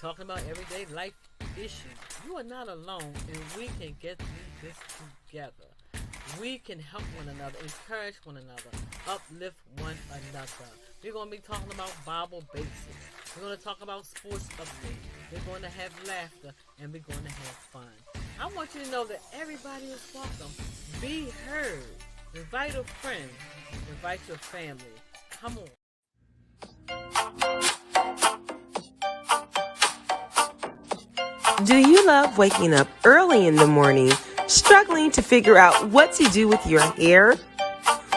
talking about everyday life issues. You are not alone, and we can get through this together. We can help one another, encourage one another, uplift one another. We're going to be talking about Bible basics. We're going to talk about sports updates. We're going to have laughter, and we're going to have fun. I want you to know that everybody is welcome. Be heard. Invite a friend. Invite your family. Come on. Do you love waking up early in the morning, struggling to figure out what to do with your hair?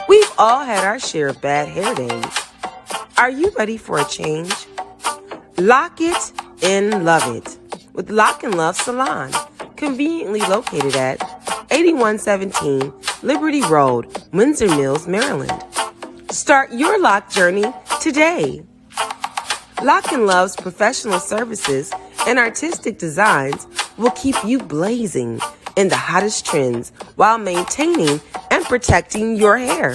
We've all had our share of bad hair days. Are you ready for a change? Lock it and love it with Lock and Love Salon, conveniently located at 8117 Liberty Road, Windsor Mills, Maryland. Start your lock journey today. Lock and Love's professional services and artistic designs will keep you blazing in the hottest trends while maintaining and protecting your hair.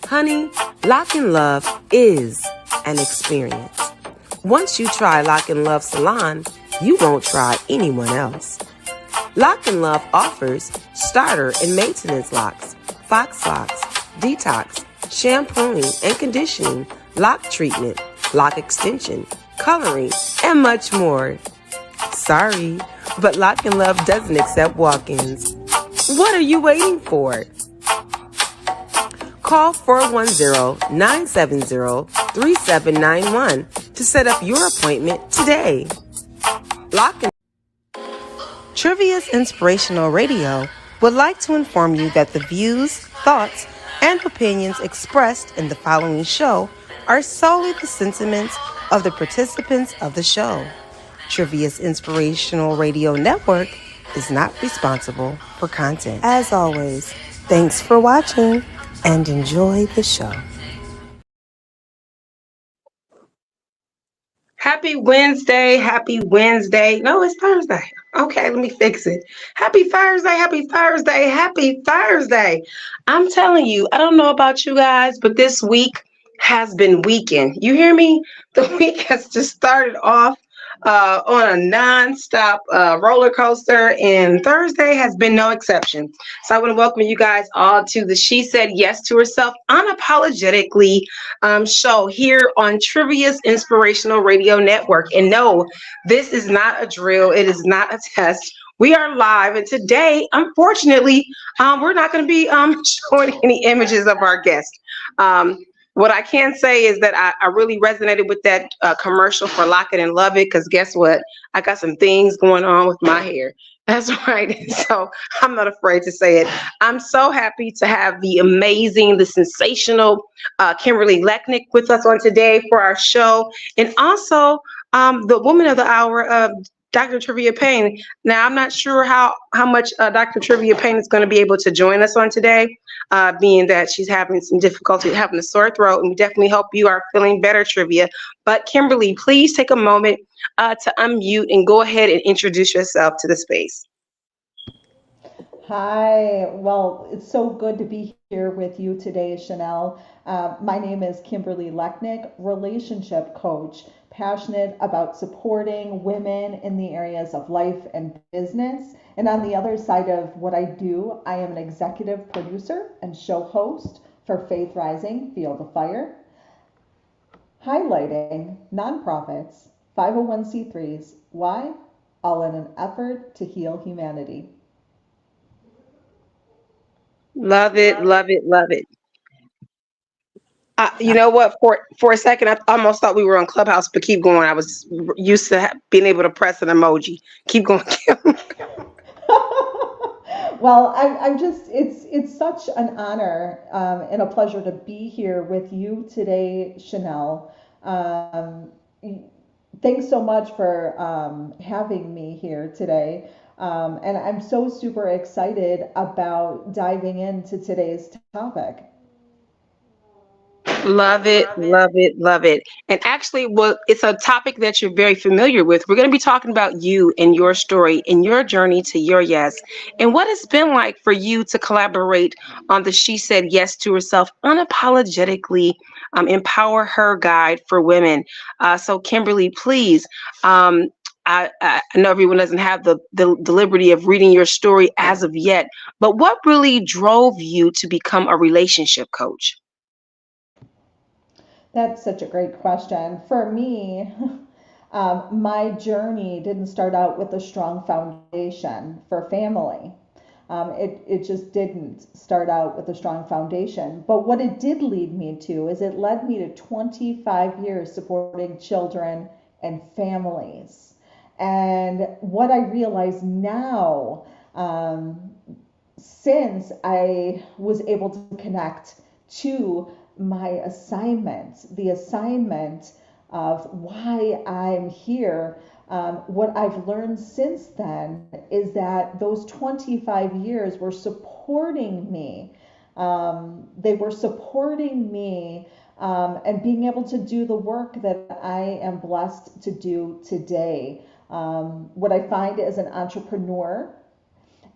Honey, Lock and Love is an experience. Once you try Lock and Love Salon, you won't try anyone else. Lock and Love offers starter and maintenance locks, fox locks, detox, shampooing and conditioning, lock treatment, lock extension, coloring, and much more. Sorry, but Lock and Love doesn't accept walk-ins. What are you waiting for? Call 410-970-3791 to set up your appointment today. Lock and T.R.I.V.I.A's Inspirational Radio would like to inform you that the views, thoughts, and opinions expressed in the following show are solely the sentiments of the participants of the show. T.R.I.V.I.A's Inspirational Radio Network is not responsible for content. As always, thanks for watching and enjoy the show. Happy Wednesday. Happy Wednesday. No, it's Thursday. Okay, let me fix it. Happy Thursday. Happy Thursday. Happy Thursday. I'm telling you, I don't know about you guys, but this week has been weekend. You hear me? The week has just started off on a non-stop roller coaster, and Thursday has been no exception. So I want to welcome you guys all to the She Said Yes to Herself Unapologetically show here on T.R.I.V.I.A's Inspirational Radio Network. And no, this is not a drill. It is not a test. We are live, and today, unfortunately, we're not going to be showing any images of our guest. What I can say is that I really resonated with that commercial for Lock It and Love It, because guess what? I got some things going on with my hair. That's right. So I'm not afraid to say it. I'm so happy to have the amazing, the sensational Kimberly Lechnick with us on today for our show. And also the woman of the hour, Dr. T.R.I.V.I.A. Payne. Now, I'm not sure how much Dr. T.R.I.V.I.A. Payne is going to be able to join us on today, being that she's having some difficulty having a sore throat, and we definitely hope you are feeling better, Trivia. But Kimberly, please take a moment to unmute and go ahead and introduce yourself to the space. Hi, well, it's so good to be here with you today, Chanelle. My name is Kimberly Lechnick, relationship coach, passionate about supporting women in the areas of life and business. And on the other side of what I do, I am an executive producer and show host for Faith Rising, Feel the Fire, highlighting nonprofits, 501c3s. Why? All in an effort to heal humanity. Love it, love it, love it. You know what? For a second, I almost thought we were on Clubhouse, but keep going. I was used to being able to press an emoji. Keep going. Well, I'm just, it's such an honor and a pleasure to be here with you today, Chanelle. Thanks so much for having me here today. And I'm so super excited about diving into today's topic. Love it, love it, love it. And actually, well, it's a topic that you're very familiar with. We're going to be talking about you and your story and your journey to your yes, and what it's been like for you to collaborate on the She Said Yes to Herself Unapologetically Empower Her Guide for Women. So, Kimberly, please. I know everyone doesn't have the liberty of reading your story as of yet, but what really drove you to become a relationship coach? That's such a great question. For me, my journey didn't start out with a strong foundation for family. It just didn't start out with a strong foundation. But what it did lead me to is it led me to 25 years supporting children and families. And what I realize now, since I was able to connect to my assignment, the assignment of why I'm here, what I've learned since then is that those 25 years were supporting me. They were supporting me and being able to do the work that I am blessed to do today. What I find as an entrepreneur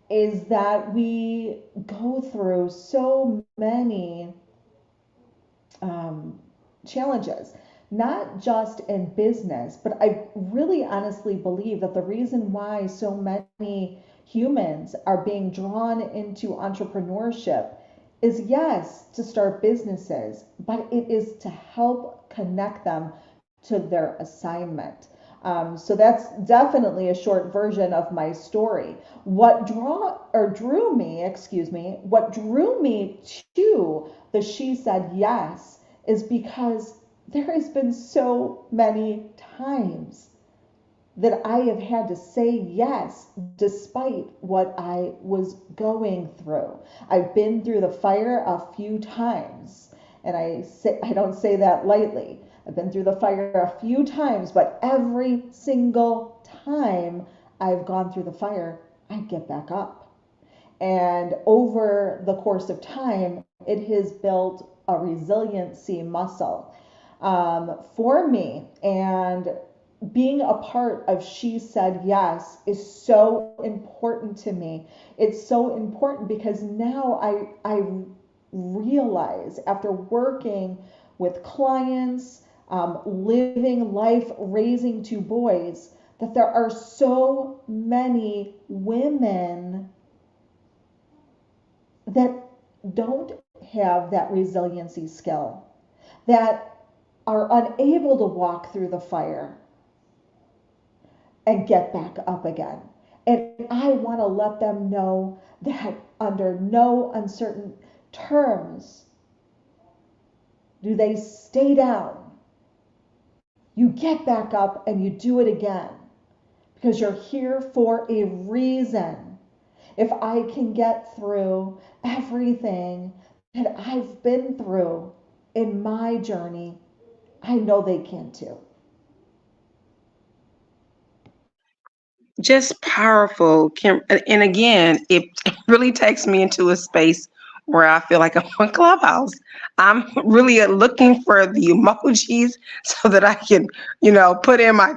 is that we go through so many um, challenges, not just in business, but I really honestly believe that the reason why so many humans are being drawn into entrepreneurship is, yes, to start businesses, but it is to help connect them to their assignment. So that's definitely a short version of my story. What drew me to the She Said Yes is because there has been so many times that I have had to say yes despite what I was going through. I've been through the fire a few times, and I don't say that lightly. I've been through the fire a few times, but every single time I've gone through the fire, I get back up. And over the course of time, it has built a resiliency muscle for me. And being a part of She Said Yes is so important to me. It's so important because now I realize after working with clients, living life, raising two boys, that there are so many women that don't have that resiliency skill, that are unable to walk through the fire and get back up again. And I want to let them know that under no uncertain terms do they stay down. You get back up and you do it again because you're here for a reason. If I can get through everything that I've been through in my journey, I know they can too. Just powerful, Kim. And again, it really takes me into a space where I feel like I'm on Clubhouse. I'm really looking for the emojis so that I can, put in my,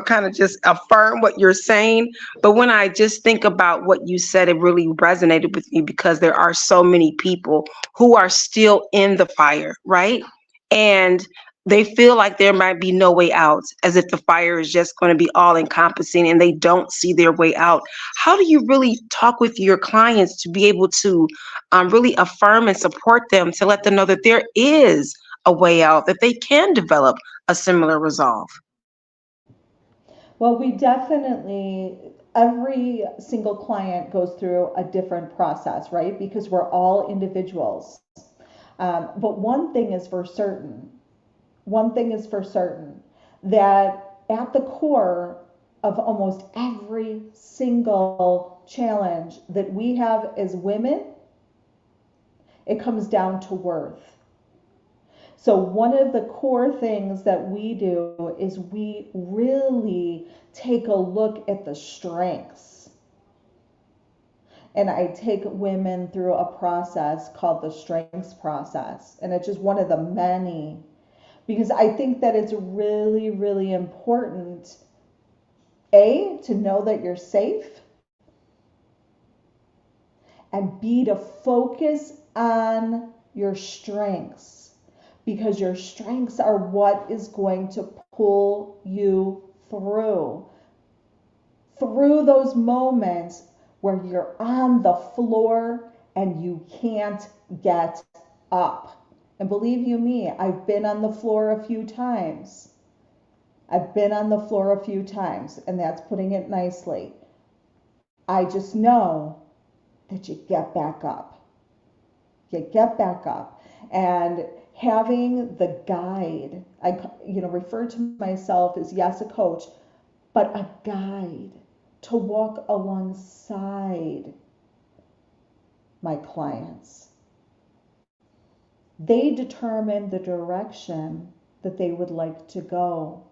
kind of just affirm what you're saying. But when I just think about what you said, it really resonated with me because there are so many people who are still in the fire, right? And they feel like there might be no way out, as if the fire is just going to be all encompassing and they don't see their way out. How do you really talk with your clients to be able to really affirm and support them to let them know that there is a way out, that they can develop a similar resolve? Well, we definitely, every single client goes through a different process, right? Because we're all individuals. But one thing is for certain, that at the core of almost every single challenge that we have as women, it comes down to worth. So, one of the core things that we do is we really take a look at the strengths. And I take women through a process called the strengths process. And it's just one of the many, because I think that it's really, really important, A, to know that you're safe, and B, to focus on your strengths. because your strengths are what is going to pull you through those moments where you're on the floor and you can't get up. And believe you me, I've been on the floor a few times. I've been on the floor a few times, and that's putting it nicely. I just know that you get back up. You get back up. And having the guide, I refer to myself as, yes, a coach, but a guide to walk alongside my clients. They determine the direction that they would like to go.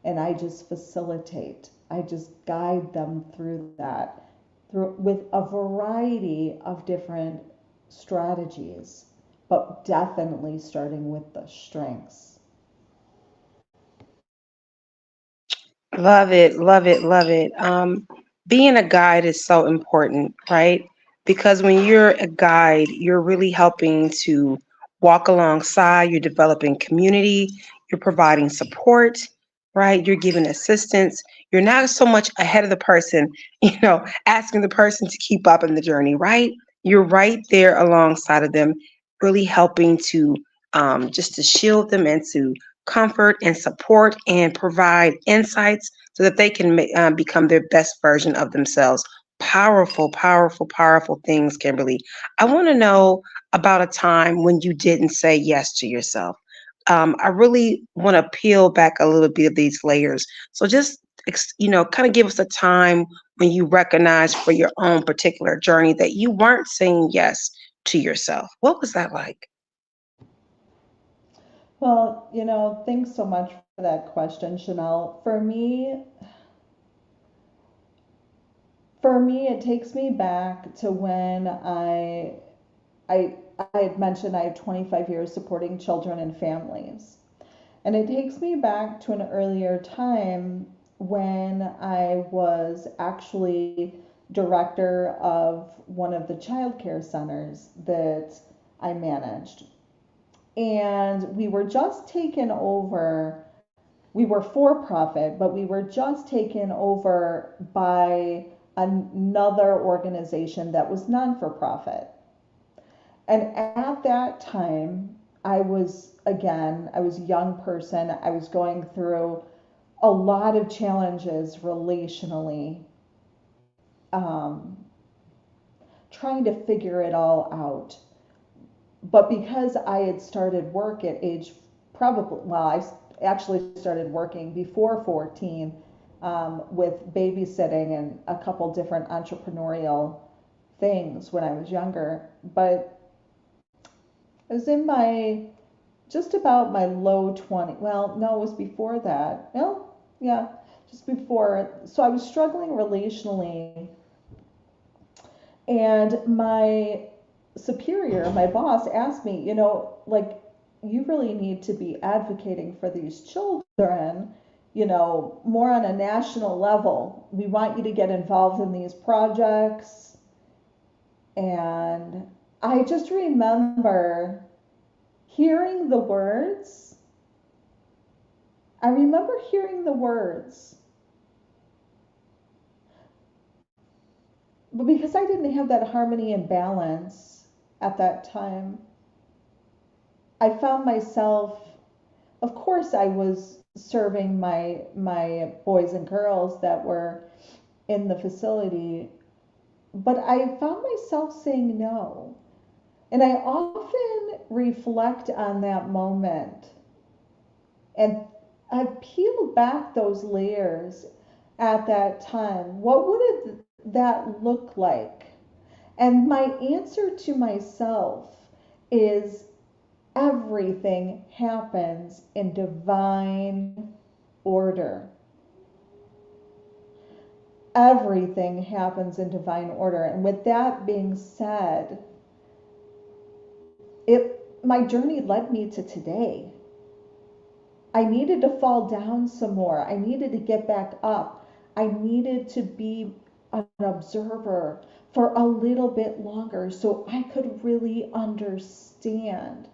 And I just facilitate. I just guide them through that, with a variety of different strategies, but definitely starting with the strengths. Love it, love it, love it. Being a guide is so important, right? Because when you're a guide, you're really helping to walk alongside, you're developing community, you're providing support, right? You're giving assistance. You're not so much ahead of the person, asking the person to keep up in the journey, right? You're right there alongside of them, really helping to just to shield them and to comfort and support and provide insights so that they can become their best version of themselves. Powerful, powerful, powerful things, Kimberly. I want to know about a time when you didn't say yes to yourself. I really want to peel back a little bit of these layers. So just, kind of give us a time when you recognized for your own particular journey that you weren't saying yes to yourself. What was that like? Well, thanks so much for that question, Chanelle. For me, it takes me back to when I had mentioned I have 25 years supporting children and families. And it takes me back to an earlier time when I was actually director of one of the child care centers that I managed. And we were just taken over. We were for profit, but we were just taken over by another organization that was non for profit. And at that time, I was a young person. I was going through a lot of challenges relationally, um, trying to figure it all out. But because I had started work at age I actually started working before 14, with babysitting and a couple different entrepreneurial things when I was younger. But I was in my just about my low 20. Well, no, it was before that. Well, yeah, just before. So I was struggling relationally, and my superior, my boss, asked me, like, you really need to be advocating for these children, more on a national level. We want you to get involved in these projects. And I just remember hearing the words. I remember hearing the words, but because I didn't have that harmony and balance at that time, I found myself, of course, I was serving my boys and girls that were in the facility, but I found myself saying no. And I often reflect on that moment, and I peeled back those layers at that time. What would that look like? And my answer to myself is, everything happens in divine order. Everything happens in divine order. And with that being said, my journey led me to today. I needed to fall down some more. I needed to get back up. I needed to be an observer for a little bit longer so I could really understand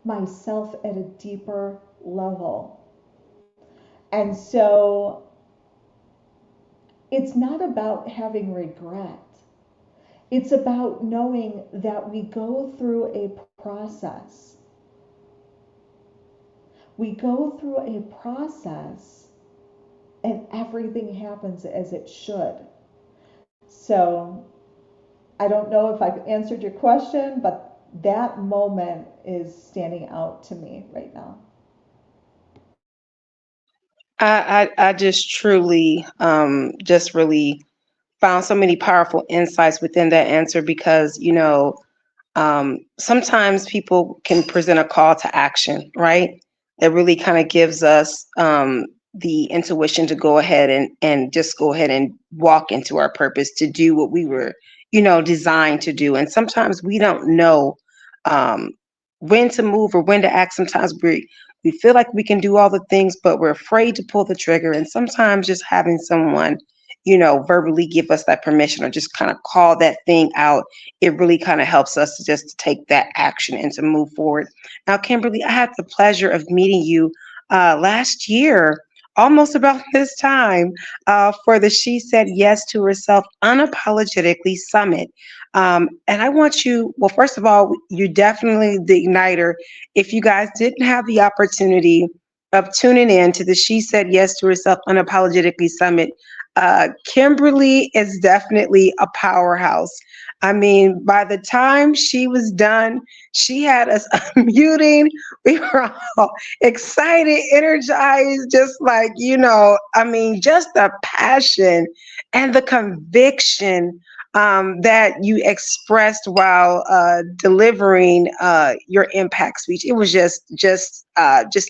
myself at a deeper level. And so it's not about having regret. It's about knowing that we go through a process. We go through a process and everything happens as it should. So I don't know if I've answered your question, but that moment is standing out to me right now. I just truly just really found so many powerful insights within that answer because, sometimes people can present a call to action, right? That really kind of gives us the intuition to go ahead and just go ahead and walk into our purpose to do what we were, designed to do. And sometimes we don't know um, when to move or when to act. Sometimes we feel like we can do all the things, but we're afraid to pull the trigger. And sometimes just having someone, verbally give us that permission or just kind of call that thing out, it really kind of helps us to just to take that action and to move forward. Now, Kimberly, I had the pleasure of meeting you last year, almost about this time, for the She Said Yes to Herself Unapologetically Summit. And I want you, well, first of all, you're definitely the igniter. If you guys didn't have the opportunity of tuning in to the She Said Yes to Herself Unapologetically Summit, Kimberly is definitely a powerhouse. I mean, by the time she was done, she had us muting. We were all excited, energized, just like, I mean, just the passion and the conviction that you expressed while delivering your impact speech. It was just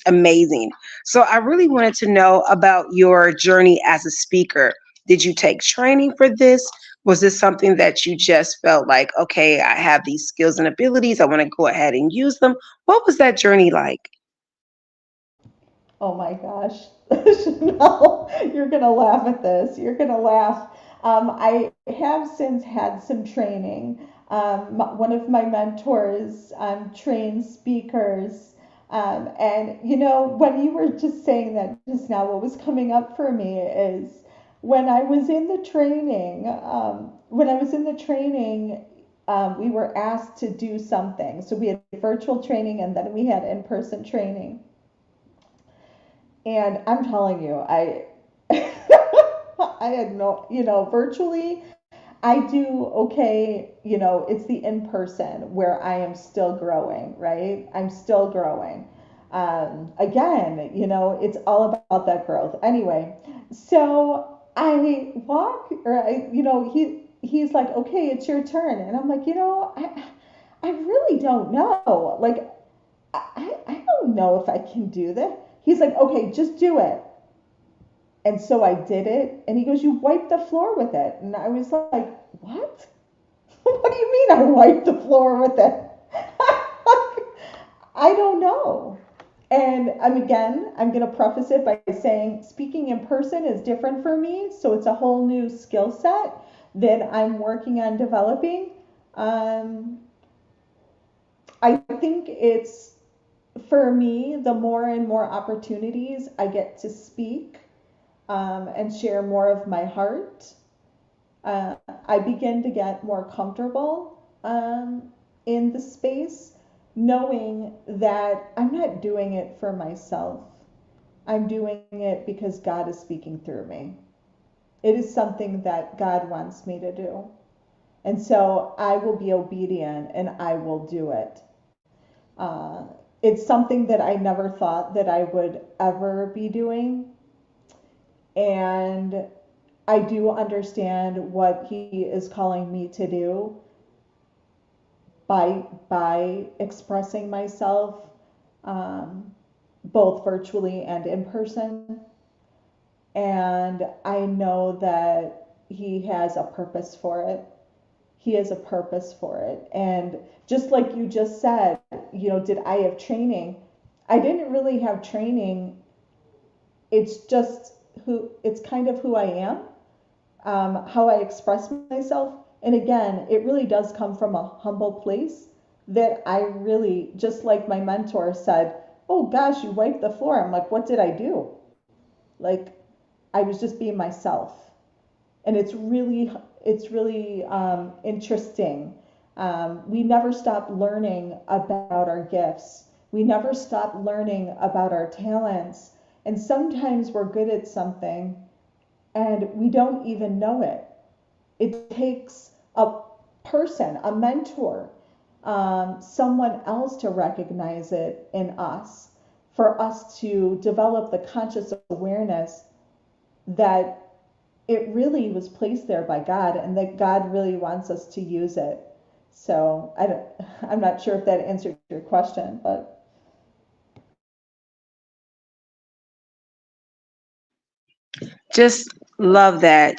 amazing. So I really wanted to know about your journey as a speaker. Did you take training for this? Was this something that you just felt like, okay, I have these skills and abilities, I want to go ahead and use them? What was that journey like? Oh my gosh, Chanel, you're gonna laugh at this. You're gonna laugh. I have since had some training. One of my mentors trains speakers. And when you were just saying that just now, what was coming up for me is when I was in the training, we were asked to do something. So we had virtual training and then we had in-person training. And I'm telling you, I had no, virtually I do okay, it's the in person where I am still growing, right? I'm still growing. Again, it's all about that growth. Anyway, so I walk, or he's like, okay, it's your turn, and I'm like, I really don't know. Like, I don't know if I can do this. He's like, okay, just do it. And so I did it. And he goes, you wiped the floor with it. And I was like, what? What do you mean I wiped the floor with it? I don't know. And I'm going to preface it by saying speaking in person is different for me. So it's a whole new skill set that I'm working on developing. Um, I think it's, for me, the more and more opportunities I get to speak and share more of my heart, I begin to get more comfortable in the space, knowing that I'm not doing it for myself. I'm doing it because God is speaking through me. It is something that God wants me to do. And so I will be obedient and I will do it. Uh, it's something that I never thought that I would ever be doing. And I do understand what he is calling me to do by expressing myself both virtually and in person. And I know that he has a purpose for it. He has a purpose for it. And just like you just said, did I have training? I didn't really have training. It's kind of who I am, how I express myself. And again, it really does come from a humble place. that I really, just like my mentor said, oh gosh, you wiped the floor. I'm like, what did I do? Like, I was just being myself. And it's really interesting. We never stop learning about our gifts. We never stop learning about our talents. And sometimes we're good at something and we don't even know it. It takes a person, a mentor, someone else to recognize it in us, for us to develop the conscious awareness that it really was placed there by God and that God really wants us to use it. So I'm not sure if that answered your question, but Just love that.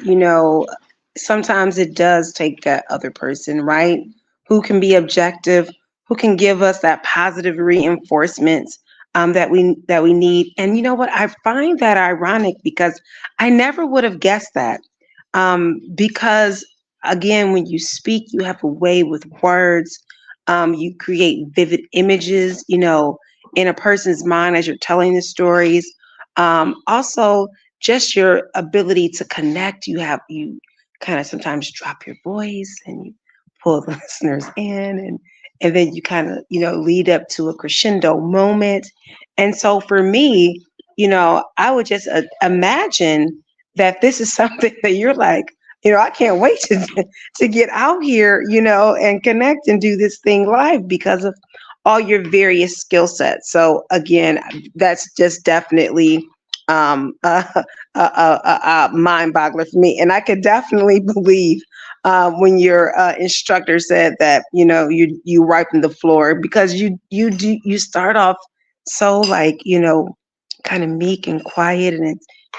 Sometimes it does take that other person, right? Who can be objective, who can give us that positive reinforcement that we need. And you know what? I find that ironic because I never would have guessed that. Because again, when you speak, you have a way with words. You create vivid images, in a person's mind as you're telling the stories. Also, just your ability to connect. You kind of sometimes drop your voice and you pull the listeners in, and then you kind of lead up to a crescendo moment. And so for me, I would just imagine that this is something that you're like, I can't wait to get out here, and connect and do this thing live because of all your various skill sets. So again, that's just definitely a mind boggler for me. And I could definitely believe when your instructor said that, you wiping the floor because you start off so like, kind of meek and quiet, and you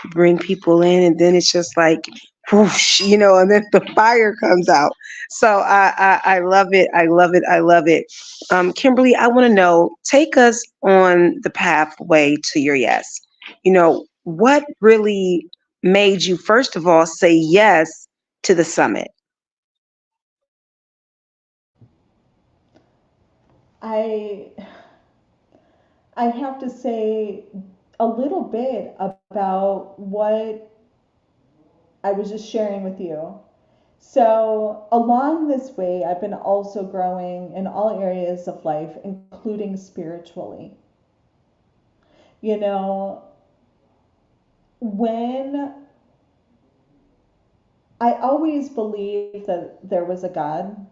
bring people in, and then it's just like whoosh, and then the fire comes out. So I love it. I love it. I love it. Kimberly, I want to know, take us on the pathway to your yes. What really made you, first of all, say yes to the summit? I I have to say a little bit about what I was just sharing with you. So, along this way, I've been also growing in all areas of life, including spiritually. You know, when I always believed that there was a God,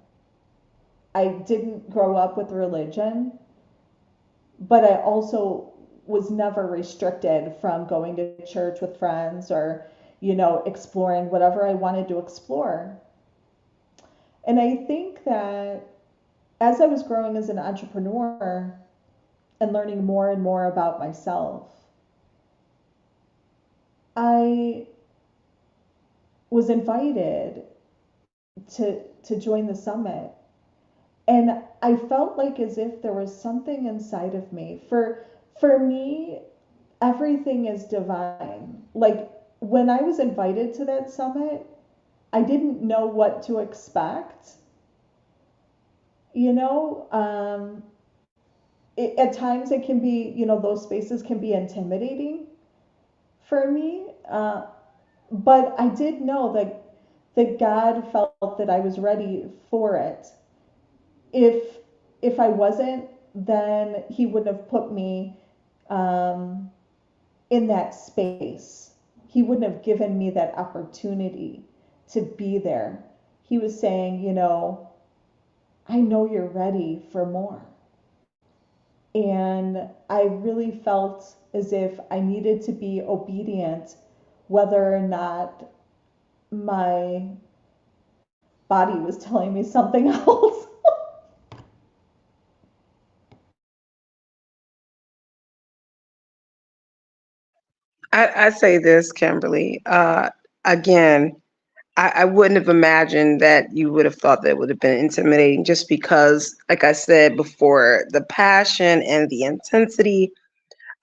I didn't grow up with religion, but I also was never restricted from going to church with friends or, exploring whatever I wanted to explore. And I think that as I was growing as an entrepreneur and learning more and more about myself, I was invited to join the summit. And I felt like as if there was something inside of me. For me, everything is divine. Like when I was invited to that summit, I didn't know what to expect. You know, at times it can be, those spaces can be intimidating for me. But I did know that God felt that I was ready for it. If if I wasn't, then He wouldn't have put me um, in that space. He wouldn't have given me that opportunity to be there. He was saying, I know you're ready for more. And I really felt as if I needed to be obedient, whether or not my body was telling me something else. I say this, Kimberly. Again, I wouldn't have imagined that you would have thought that would have been intimidating just because, like I said before, the passion and the intensity,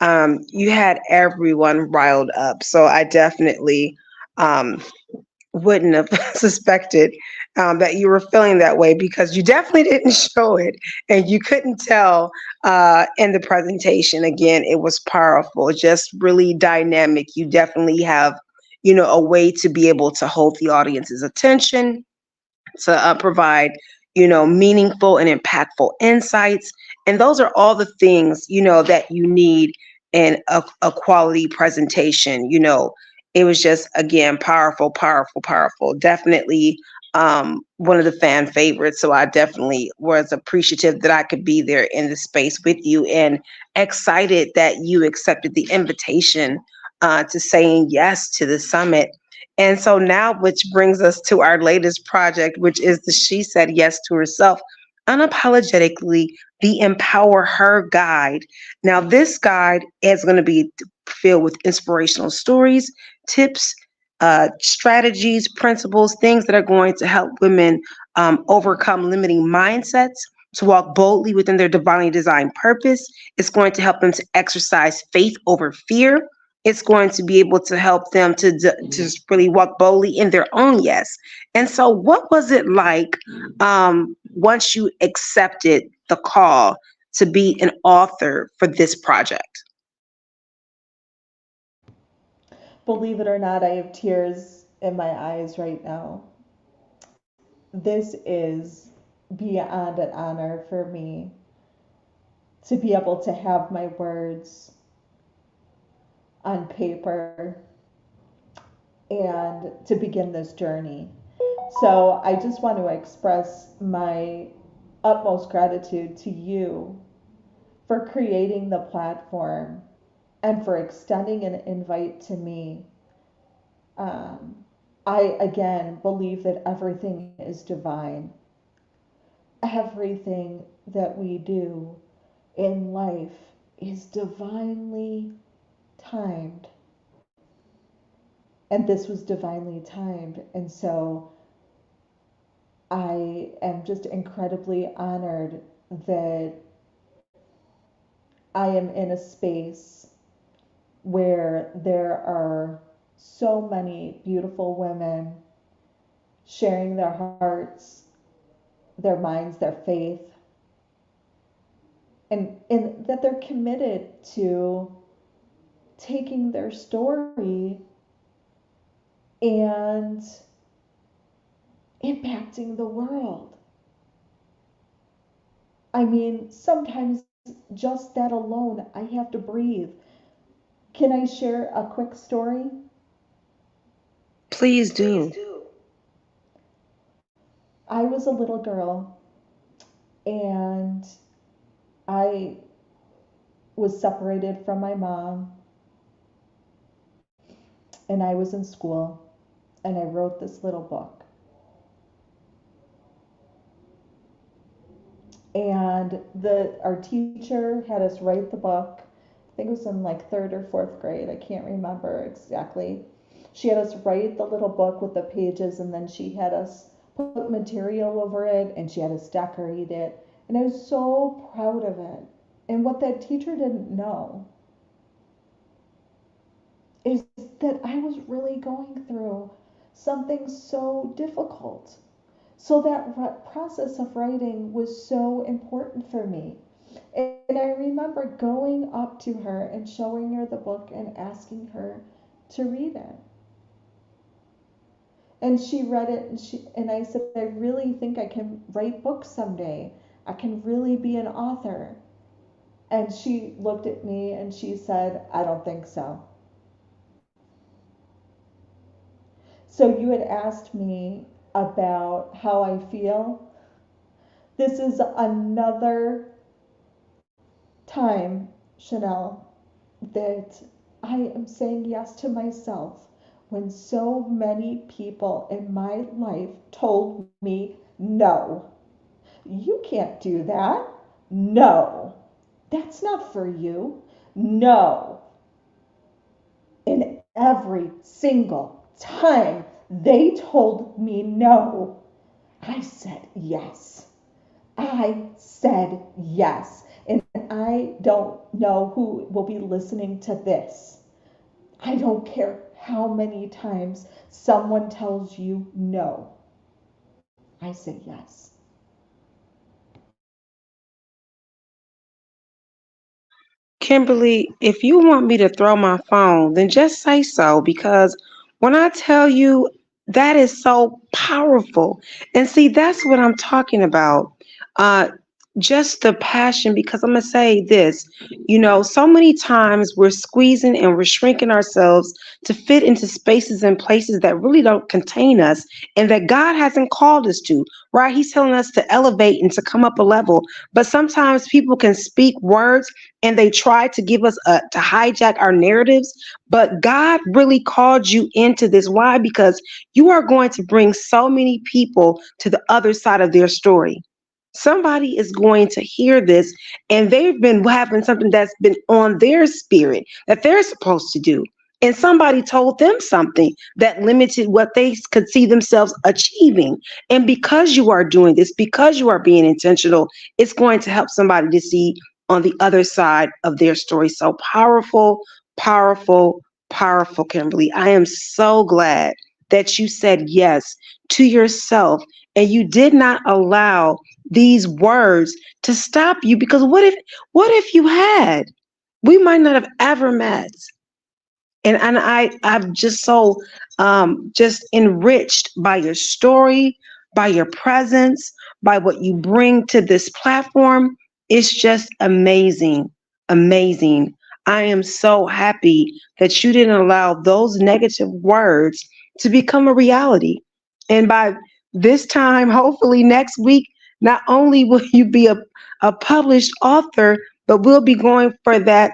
you had everyone riled up. So I definitely um, wouldn't have suspected that you were feeling that way, because you definitely didn't show it, and you couldn't tell in the presentation. Again, it was powerful, just really dynamic. You definitely have, a way to be able to hold the audience's attention, to provide, meaningful and impactful insights. And those are all the things, that you need in a quality presentation. It was just, again, powerful, powerful, powerful. Definitely one of the fan favorites. So I definitely was appreciative that I could be there in the space with you, and excited that you accepted the invitation to saying yes to the summit. And so now, which brings us to our latest project, which is the She Said Yes to Herself Unapologetically, the Empower Her Guide. Now, this guide is going to be filled with inspirational stories, tips, strategies, principles, things that are going to help women overcome limiting mindsets, to walk boldly within their divinely designed purpose. It's going to help them to exercise faith over fear. It's going to be able to help them to just really walk boldly in their own yes. And so, what was it like once you accepted the call to be an author for this project? Believe it or not, I have tears in my eyes right now. This is beyond an honor for me to be able to have my words on paper and to begin this journey. So I just want to express my utmost gratitude to you for creating the platform and for extending an invite to me. Um, I again believe that everything is divine. Everything that we do in life is divinely timed. And this was divinely timed. And so I am just incredibly honored that I am in a space where there are so many beautiful women sharing their hearts, their minds, their faith, and that they're committed to taking their story and impacting the world. I mean, sometimes just that alone, I have to breathe. Can I share a quick story? Please do. I was a little girl and I was separated from my mom and I was in school and I wrote this little book. And our teacher had us write the book. I think it was in like third or fourth grade. I can't remember exactly. She had us write the little book with the pages, and then she had us put material over it, and she had us decorate it. And I was so proud of it. And what that teacher didn't know is that I was really going through something so difficult. So that process of writing was so important for me. And I remember going up to her and showing her the book and asking her to read it. And she read it, and I said, I really think I can write books someday. I can really be an author. And she looked at me and she said, I don't think so. So you had asked me about how I feel. This is another time, Chanelle, that I am saying yes to myself when so many people in my life told me no. You can't do that. No. That's not for you. No. And every single time they told me no, I said yes. I said yes. And I don't know who will be listening to this. I don't care how many times someone tells you no, I say yes. Kimberly, if you want me to throw my phone, then just say so because when I tell you that is so powerful. And see, that's what I'm talking about. Uh just the passion because I'm going to say this, so many times we're squeezing and we're shrinking ourselves to fit into spaces and places that really don't contain us and that God hasn't called us to, right? He's telling us to elevate and to come up a level. But sometimes people can speak words and they try to give us to hijack our narratives, but God really called you into this. Why? Because you are going to bring so many people to the other side of their story. Somebody is going to hear this and they've been having something that's been on their spirit that they're supposed to do, and somebody told them something that limited what they could see themselves achieving. And because you are doing this, because you are being intentional, it's going to help somebody to see on the other side of their story. So powerful, powerful, powerful, Kimberly. I am so glad that you said yes to yourself and you did not allow these words to stop you, because what if you had, we might not have ever met. And I'm just so just enriched by your story, by your presence, by what you bring to this platform. It's just amazing, amazing. I am so happy that you didn't allow those negative words to become a reality. And by this time, hopefully next week, not only will you be a published author, but we'll be going for that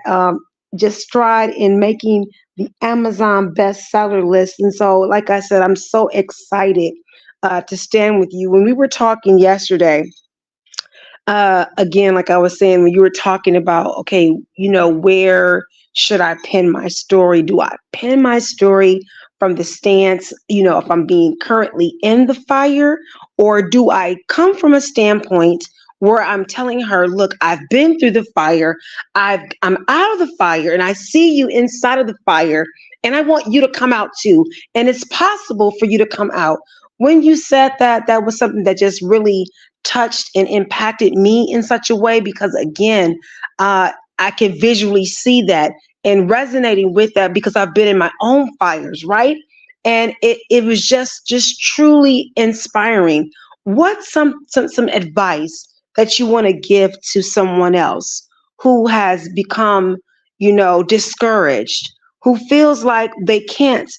just stride in making the Amazon bestseller list. And so, like I said, I'm so excited to stand with you. When we were talking yesterday, again, like I was saying, when you were talking about, okay, where should I pin my story? Do I pin my story from the stance, if I'm being currently in the fire, or do I come from a standpoint where I'm telling her, look, I've been through the fire, I'm out of the fire, and I see you inside of the fire, and I want you to come out too, and it's possible for you to come out. When you said that, that was something that just really touched and impacted me in such a way because again, I can visually see that and resonating with that because I've been in my own fires, right? And it was just truly inspiring. What's some advice that you want to give to someone else who has become, discouraged, who feels like they can't,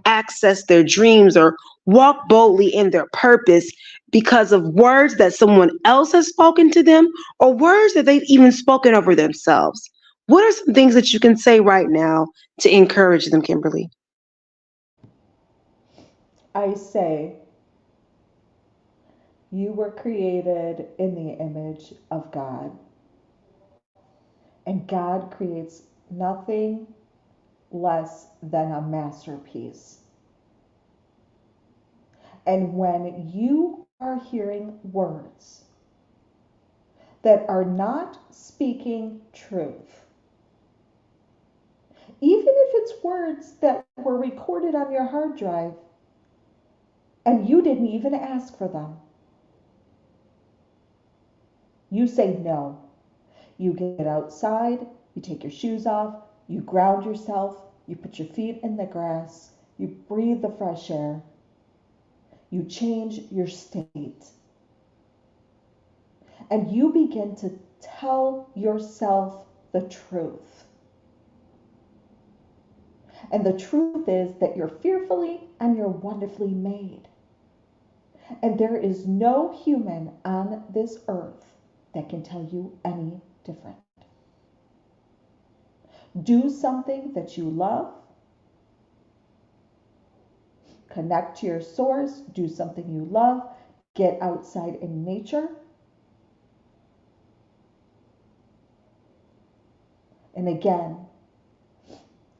access their dreams or walk boldly in their purpose because of words that someone else has spoken to them or words that they've even spoken over themselves? What are some things that you can say right now to encourage them, Kimberly? I say, you were created in the image of God, and God creates nothing less than a masterpiece. And when you are hearing words that are not speaking truth, even if it's words that were recorded on your hard drive and you didn't even ask for them, you say no. You get outside, you take your shoes off, you ground yourself, you put your feet in the grass, you breathe the fresh air, you change your state, and you begin to tell yourself the truth. And the truth is that you're fearfully and you're wonderfully made. And there is no human on this earth that can tell you any different. Do something that you love, connect to your source, do something you love, get outside in nature. And again,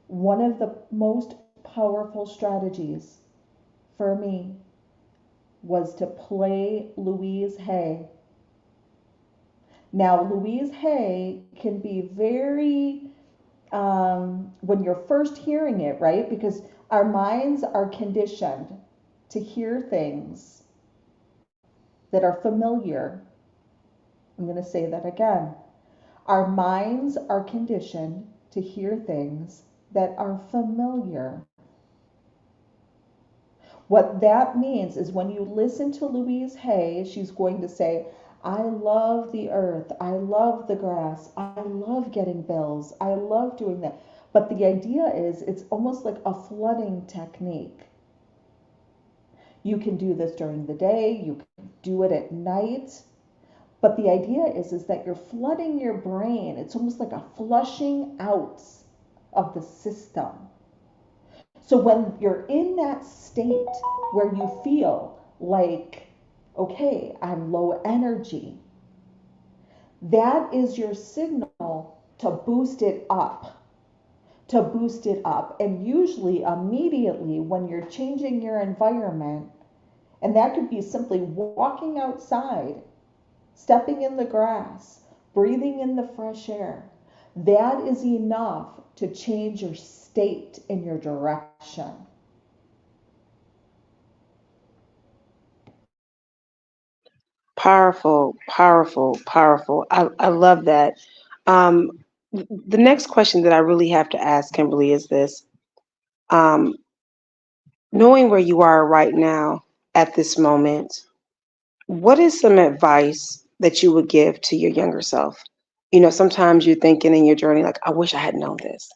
one of the most powerful strategies for me was to play Louise Hay. Now, Louise Hay can be very, when you're first hearing it, right? Because Our minds are conditioned to hear things that are familiar. I'm going to say that again. Our minds are conditioned to hear things that are familiar. What that means is when you listen to Louise Hay, she's going to say, I love the earth, I love the grass, I love getting bills, I love doing that. But the idea is it's almost like a flooding technique. You can do this during the day, you can do it at night. But the idea is that you're flooding your brain. It's almost like a flushing out of the system. So when you're in that state where you feel like, okay, I'm low energy, that is your signal to boost it up. To boost it up. And usually, immediately, when you're changing your environment, and that could be simply walking outside, stepping in the grass, breathing in the fresh air, that is enough to change your state and your direction. Powerful, powerful, powerful. I love that. Um, the next question that I really have to ask Kimberly is this. Um, Knowing where you are right now at this moment, what is some advice that you would give to your younger self? Sometimes you're thinking in your journey, like, I wish I had known this,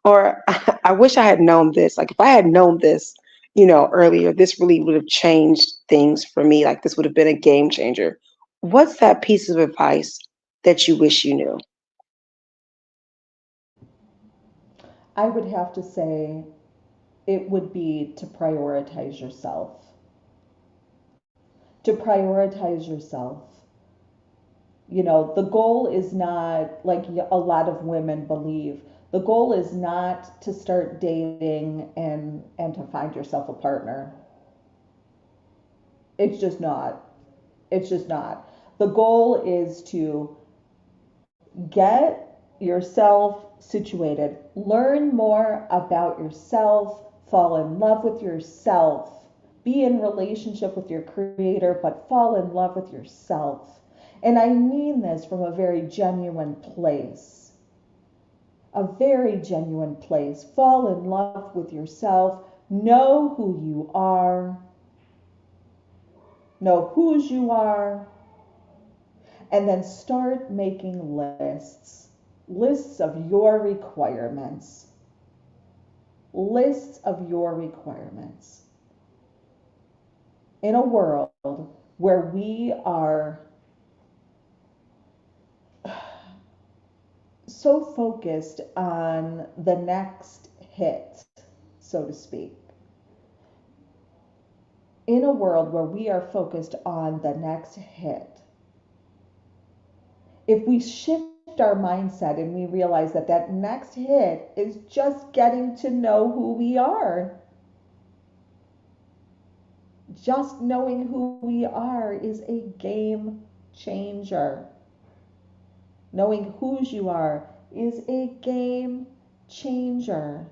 or I wish I had known this. Like, if I had known this, earlier, this really would have changed things for me. Like, this would have been a game changer. What's that piece of advice that you wish you knew? I would have to say it would be to prioritize yourself. To prioritize yourself. The goal is not like a lot of women believe. The goal is not to start dating and to find yourself a partner. It's just not. It's just not. The goal is to get yourself situated, learn more about yourself, fall in love with yourself, be in relationship with your creator, but fall in love with yourself. And I mean this from a very genuine place. A very genuine place. Fall in love with yourself. Know who you are. Know whose you are. And then start making lists. Lists of your requirements. Lists of your requirements. In a world where we are so focused on the next hit, so to speak. In a world where we are focused on the next hit, if we shift our mindset and we realize that that next hit is just getting to know who we are, just knowing who we are is a game changer. Knowing whose you are is a game changer.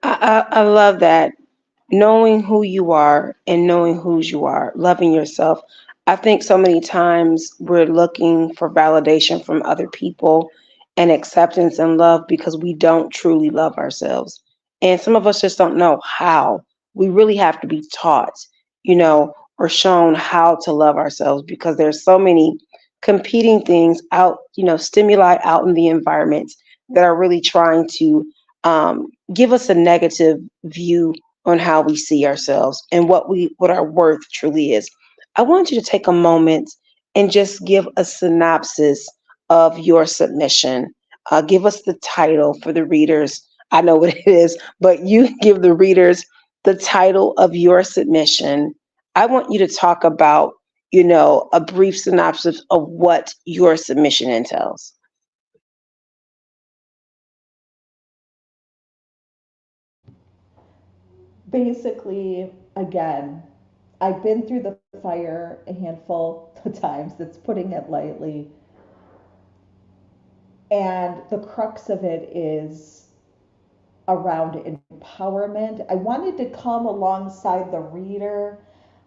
I love that. Knowing who you are and knowing whose you are, loving yourself. I think so many times we're looking for validation from other people and acceptance and love because we don't truly love ourselves. And some of us just don't know how. We really have to be taught, or shown how to love ourselves because there's so many competing things out, stimuli out in the environment that are really trying to give us a negative view on how we see ourselves and what our worth truly is. I want you to take a moment and just give a synopsis of your submission. Give us the title for the readers. I know what it is, but you give the readers the title of your submission. I want you to talk about, a brief synopsis of what your submission entails. Basically, again, I've been through the fire a handful of times, that's putting it lightly. And the crux of it is around empowerment. I wanted to come alongside the reader.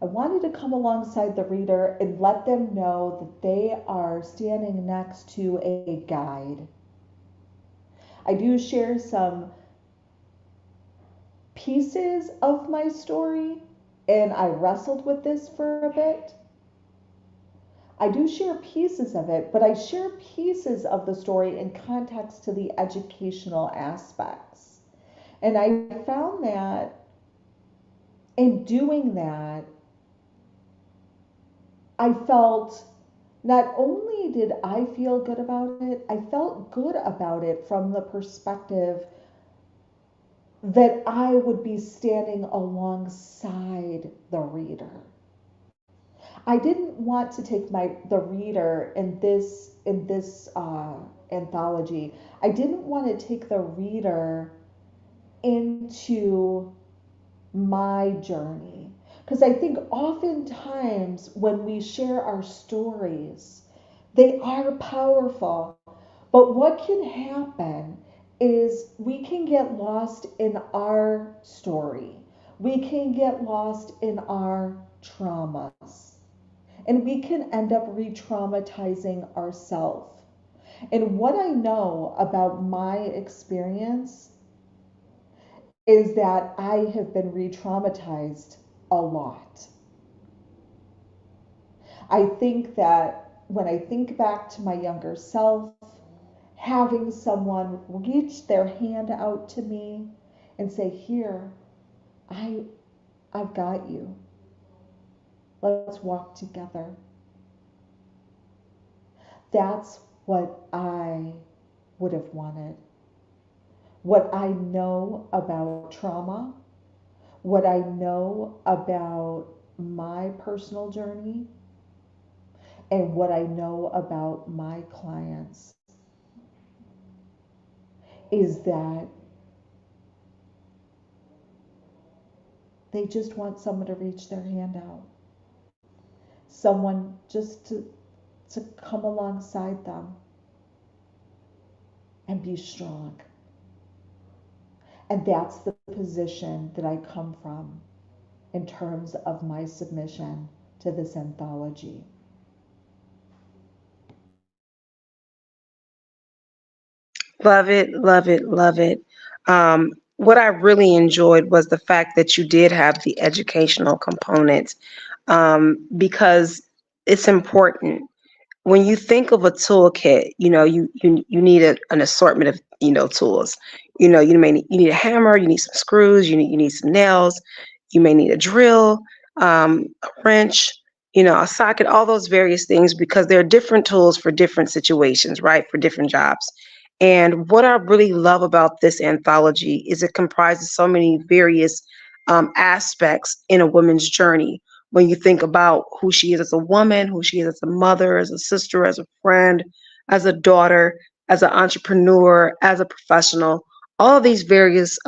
I wanted to come alongside the reader and let them know that they are standing next to a guide. I do share some pieces of my story, and I wrestled with this for a bit. I do share pieces of it, but I share pieces of the story in context to the educational aspects. And I found that in doing that, I felt not only did I feel good about it, I felt good about it from the perspective that I would be standing alongside the reader. I didn't want to take the reader in this anthology. I didn't want to take the reader into my journey, because I think oftentimes when we share our stories, they are powerful. But what can happen is we can get lost in our story. We can get lost in our traumas. And we can end up re traumatizing ourselves. And what I know about my experience is that I have been re traumatized a lot. I think that when I think back to my younger self, having someone reach their hand out to me and say, "Here, I, I've got you. Let's walk together." That's what I would have wanted. What I know about trauma, what I know about my personal journey, and what I know about my clients is that they just want someone to reach their hand out, someone just to come alongside them and be strong. And that's the position that I come from in terms of my submission to this anthology. Love it, love it, love it. What I really enjoyed was the fact that you did have the educational component, because it's important. When you think of a toolkit, you need an assortment of tools. You need a hammer, you need some screws, you need some nails, you may need a drill, a wrench, a socket, all those various things, because there are different tools for different situations, right? For different jobs. And what I really love about this anthology is it comprises so many various aspects in a woman's journey. When you think about who she is as a woman, who she is as a mother, as a sister, as a friend, as a daughter, as an entrepreneur, as a professional, all of these various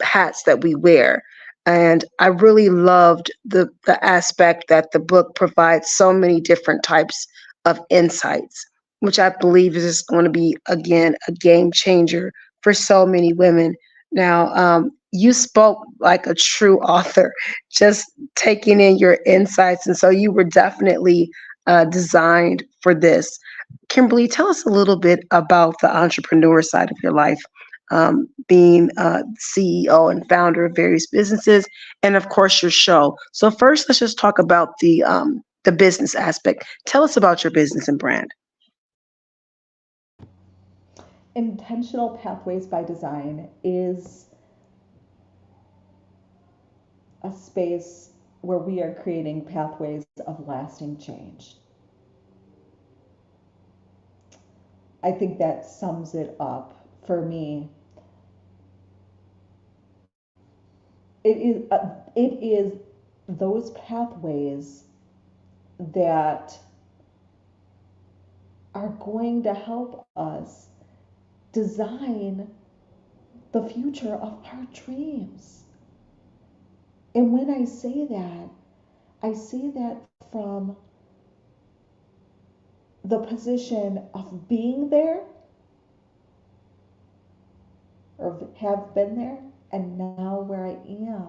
hats that we wear. And I really loved the aspect that the book provides so many different types of insights, which I believe is just going to be, again, a game changer for so many women. Now, you spoke like a true author, just taking in your insights. And so you were definitely designed for this. Kimberly, tell us a little bit about the entrepreneur side of your life, being CEO and founder of various businesses, and of course your show. So first, let's just talk about the business aspect. Tell us about your business and brand. Intentional Pathways by Design is a space where we are creating pathways of lasting change. I think that sums it up for me. It is those pathways that are going to help us design the future of our dreams. And when I say that from the position of being there or have been there, and now where I am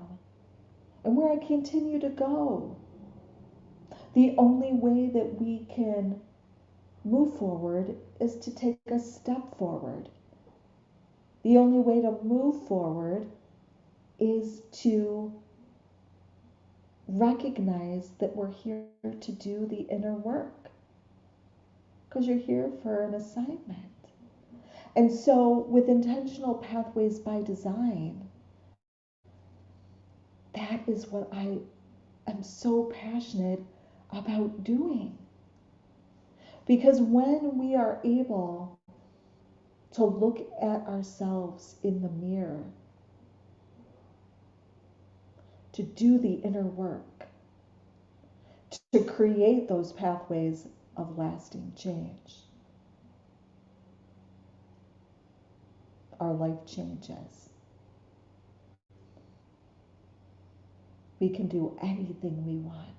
and where I continue to go. The only way that we can move forward is to take a step forward. The only way to move forward is to recognize that we're here to do the inner work, because you're here for an assignment. And so, with intentional pathways by design, that is what I am so passionate about doing. Because when we are able to look at ourselves in the mirror, to do the inner work, to create those pathways of lasting change, our life changes. We can do anything we want.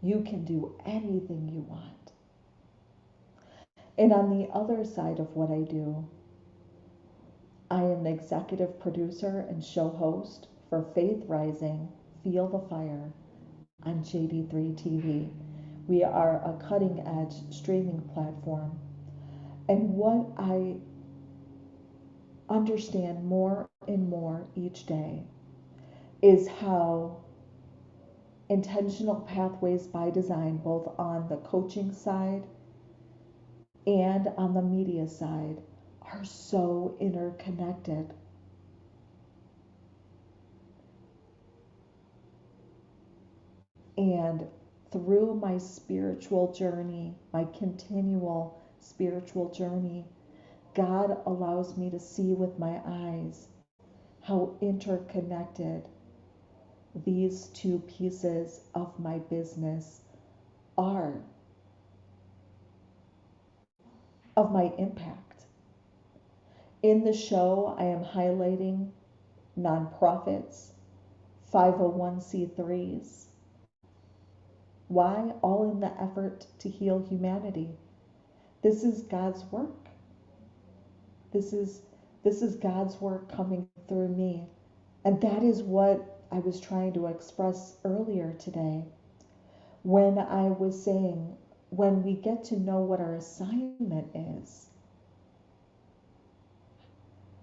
You can do anything you want. And on the other side of what I do, I am the executive producer and show host for Faith Rising, Feel the Fire on JD3 TV. We are a cutting edge streaming platform. And what I understand more and more each day is how intentional pathways by design, both on the coaching side and on the media side, are so interconnected. And through my spiritual journey, my continual spiritual journey, God allows me to see with my eyes how interconnected these two pieces of my business are, of my impact. In the show, I am highlighting nonprofits, 501c3s. Why? All in the effort to heal humanity. This is God's work. This is God's work coming through me. And that is what I was trying to express earlier today when I was saying, when we get to know what our assignment is,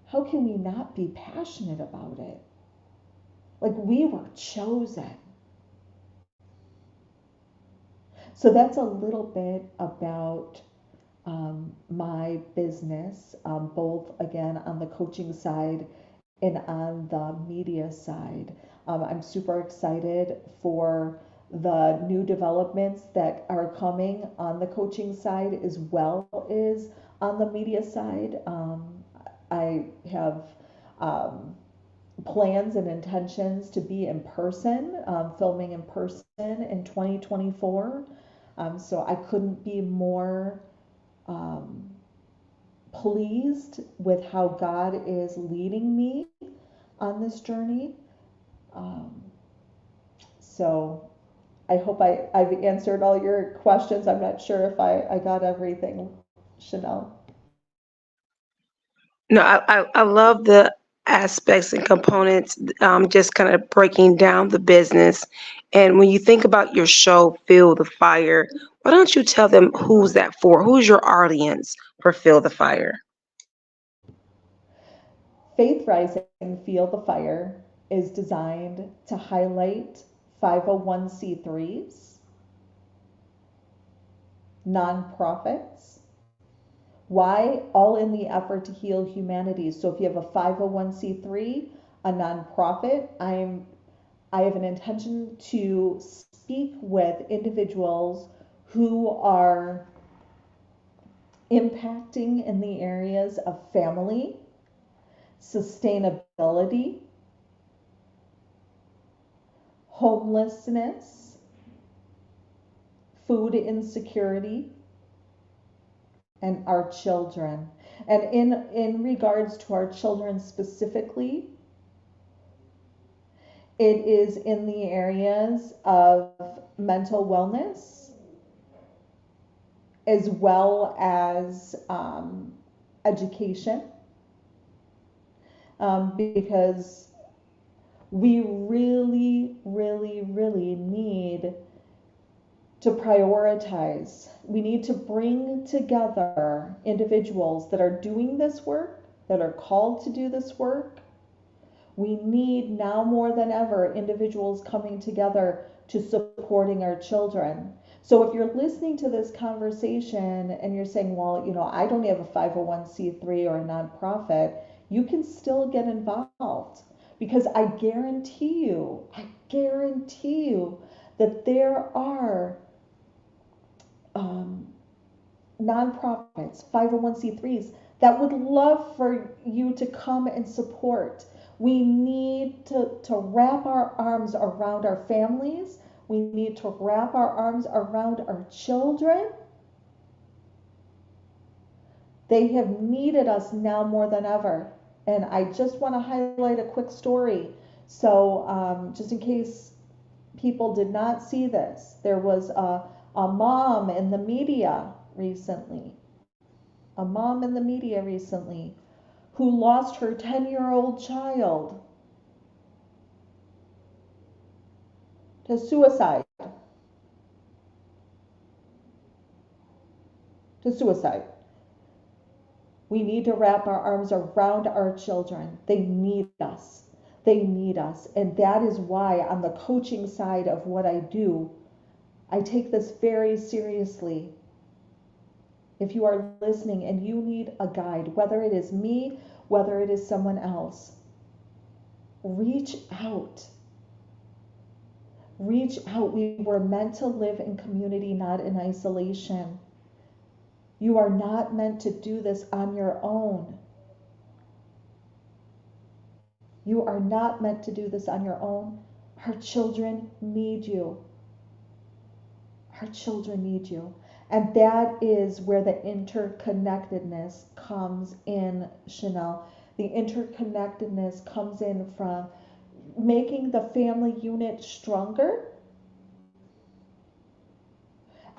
how can we not be passionate about it? Like, we were chosen. So that's a little bit about my business, both again on the coaching side and on the media side. I'm super excited for the new developments that are coming on the coaching side as well as on the media side. I have plans and intentions to be in person, filming in person in 2024. So I couldn't be more pleased with how God is leading me on this journey. Um, so I hope I've answered all your questions. I'm not sure if I got everything, Chanelle. No, I love the aspects and components, just kind of breaking down the business. And when you think about your show, Feel the Fire, why don't you tell them who's that for? Who's your audience for Feel the Fire? Faith Rising, Feel the Fire is designed to highlight 501c3s, nonprofits. Why? All in the effort to heal humanity. So if you have a 501c3, a nonprofit, I have an intention to speak with individuals who are impacting in the areas of family, sustainability, homelessness, food insecurity, and our children. And in regards to our children specifically, it is in the areas of mental wellness as well as education, because we really, really, really need to prioritize. We need to bring together individuals that are doing this work, that are called to do this work. We need now more than ever individuals coming together to supporting our children. So if you're listening to this conversation and you're saying, well, I don't have a 501c3 or a nonprofit, you can still get involved because I guarantee you that there are um, nonprofits, 501c3s that would love for you to come and support. We need to wrap our arms around our families. We need to wrap our arms around our children. They have needed us now more than ever. And I just want to highlight a quick story. So, just in case people did not see this, there was a mom in the media recently, who lost her 10-year-old child to suicide. To suicide. We need to wrap our arms around our children. They need us. They need us. And that is why, on the coaching side of what I do, I take this very seriously. If you are listening and you need a guide, whether it is me, whether it is someone else, reach out. Reach out. We were meant to live in community, not in isolation. You are not meant to do this on your own. You are not meant to do this on your own. Our children need you. Our children need you. And that is where the interconnectedness comes in, Chanelle. The interconnectedness comes in from making the family unit stronger,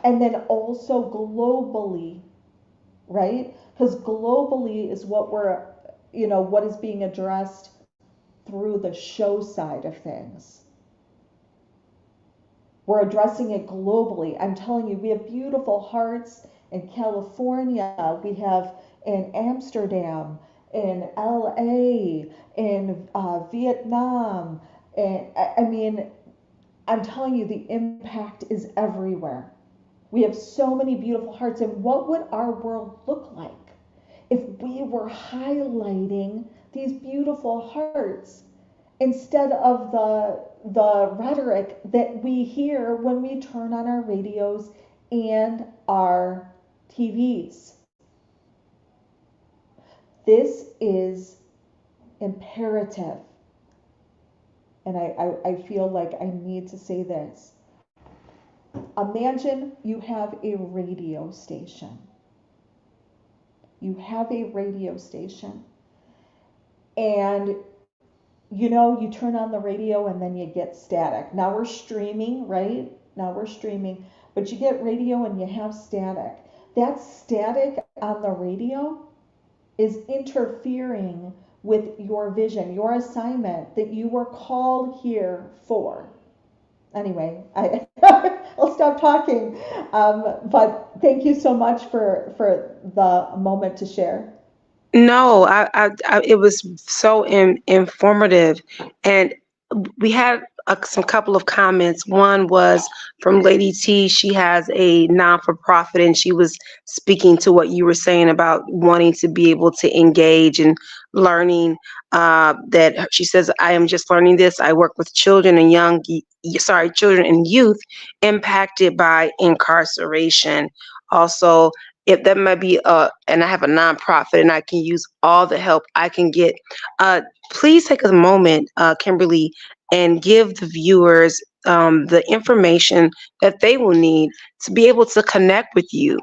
and then also globally, right? Because globally is what is being addressed through the show side of things. We're addressing it globally. I'm telling you, we have beautiful hearts in California. We have in Amsterdam, in LA, in Vietnam. And I mean, I'm telling you, the impact is everywhere. We have so many beautiful hearts. And what would our world look like if we were highlighting these beautiful hearts instead of the rhetoric that we hear when we turn on our radios and our TVs? This is imperative. And I feel like I need to say this. Imagine you have a radio station. You have a radio station. And you turn on the radio and then you get static. Now we're streaming, right? Now we're streaming, but you get radio and you have static. That static on the radio is interfering with your vision, your assignment that you were called here for. Anyway, I'll stop talking. But thank you so much for the moment to share. No, it was so informative, and we had some couple of comments. One was from Lady T. She has a non-for-profit, and she was speaking to what you were saying about wanting to be able to engage and learning. That she says, "I am just learning this. I work with children and children and youth impacted by incarceration." Also, if that might be and I have a nonprofit and I can use all the help I can get. Please take a moment, Kimberly, and give the viewers the information that they will need to be able to connect with you.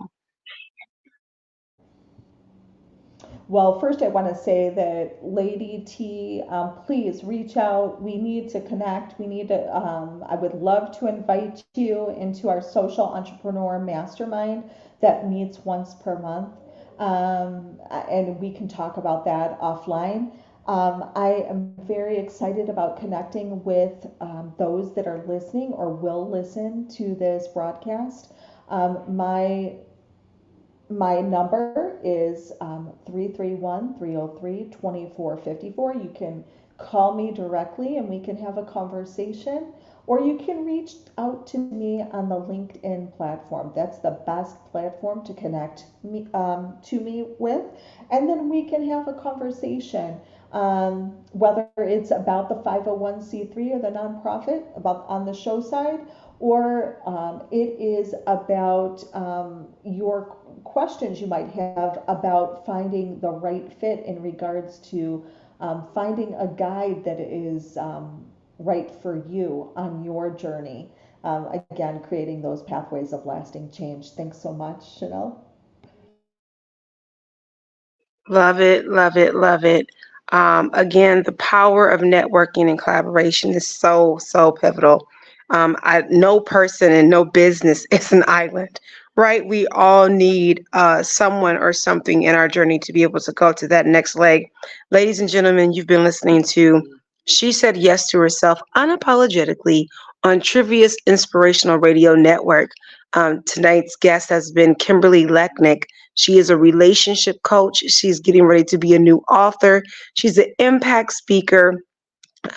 Well, first I want to say that Lady T, please reach out. We need to connect. I would love to invite you into our social entrepreneur mastermind that meets once per month. And we can talk about that offline. I am very excited about connecting with those that are listening or will listen to this broadcast. My number is 331-303-2454. You can call me directly and we can have a conversation, or you can reach out to me on the LinkedIn platform. That's the best platform to connect to me with. And then we can have a conversation, whether it's about the 501c3 or the nonprofit, about on the show side, or it is about your questions you might have about finding the right fit in regards to finding a guide that is right for you on your journey. Again, creating those pathways of lasting change. Thanks so much, Chanelle. Love it, love it, love it. Again, the power of networking and collaboration is so, so pivotal. No person and no business is an island, right? We all need someone or something in our journey to be able to go to that next leg. Ladies and gentlemen, you've been listening to She Said Yes to Herself Unapologetically on Trivia's Inspirational Radio Network. Tonight's guest has been Kimberly Lechnick. She is a relationship coach. She's getting ready to be a new author. She's an impact speaker,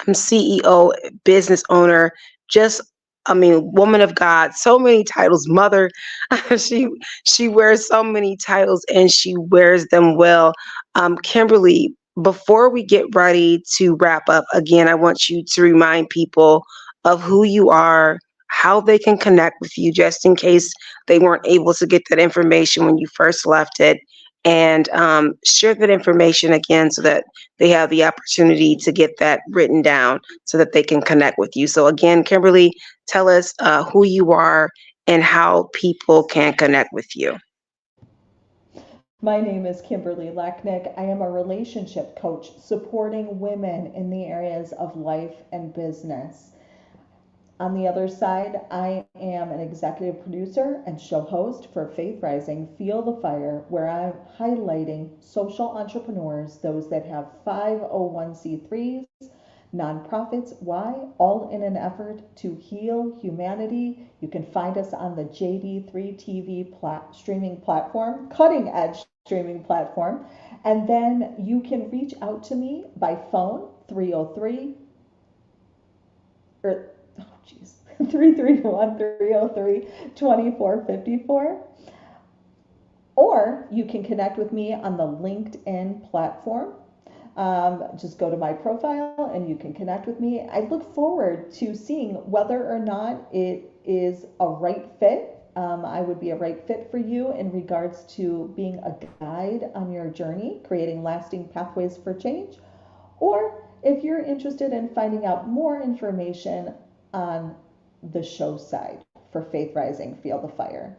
CEO, business owner, just woman of God, so many titles, mother. she she wears so many titles and she wears them well. Kimberly, before we get ready to wrap up, again, I want you to remind people of who you are, how they can connect with you, just in case they weren't able to get that information when you first left it. And share that information again so that they have the opportunity to get that written down so that they can connect with you. So again, Kimberly, tell us who you are and how people can connect with you. My name is Kimberly Lechnick. I am a relationship coach supporting women in the areas of life and business. On the other side, I am an executive producer and show host for Faith Rising Feel the Fire, where I'm highlighting social entrepreneurs, those that have 501c3s, nonprofits. Why? All in an effort to heal humanity. You can find us on the JD3 TV streaming platform, cutting edge streaming platform. And then you can reach out to me by phone, 303 or oh geez, 331-303-2454. Or you can connect with me on the LinkedIn platform. Just go to my profile and you can connect with me. I look forward to seeing whether or not it is a right fit. I would be a right fit for you in regards to being a guide on your journey, creating lasting pathways for change, or if you're interested in finding out more information on the show side for Faith Rising Feel the Fire.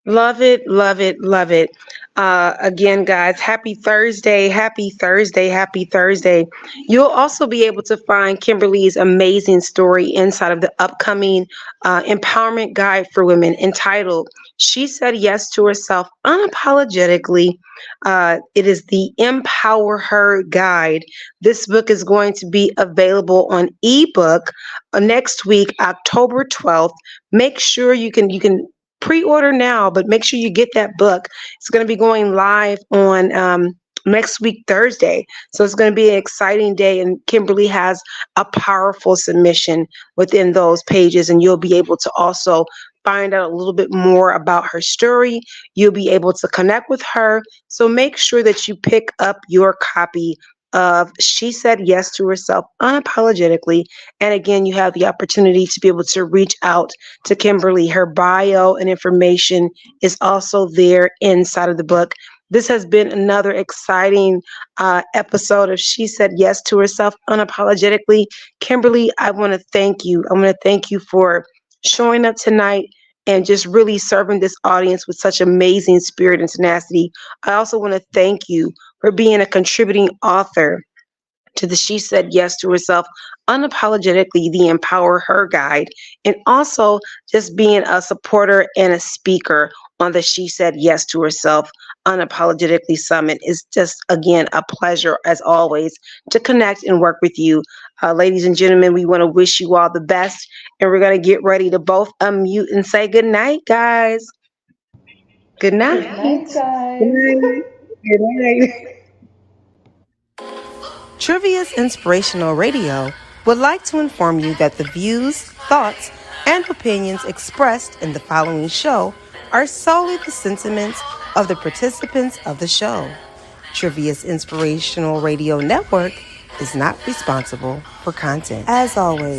Love it, love it, love it. Again, guys, happy Thursday, happy Thursday, happy Thursday. You'll also be able to find Kimberly's amazing story inside of the upcoming empowerment guide for women entitled She Said Yes to Herself Unapologetically. It is the Empower Her Guide. This book is going to be available on ebook next week, October 12th. Make sure you can pre-order now, but make sure you get that book. It's going to be going live on next week, Thursday. So it's going to be an exciting day. And Kimberly has a powerful submission within those pages. And you'll be able to also find out a little bit more about her story. You'll be able to connect with her. So make sure that you pick up your copy of She Said Yes to Herself Unapologetically. And again, you have the opportunity to be able to reach out to Kimberly. Her bio and information is also there inside of the book. This has been another exciting episode of She Said Yes to Herself Unapologetically. Kimberly, I want to thank you. I want to thank you for showing up tonight and just really serving this audience with such amazing spirit and tenacity. I also want to thank you for being a contributing author to the She Said Yes to Herself Unapologetically, the Empower Her Guide, and also just being a supporter and a speaker on the She Said Yes to Herself Unapologetically Summit. It's just, again, a pleasure, as always, to connect and work with you. Ladies and gentlemen, we want to wish you all the best, and we're going to get ready to both unmute and say good night, guys. Good night. Good night, Good guys. night. Good night. Trivia's Inspirational Radio would like to inform you that the views, thoughts, and opinions expressed in the following show are solely the sentiments of the participants of the show. Trivia's Inspirational Radio Network is not responsible for content. As always,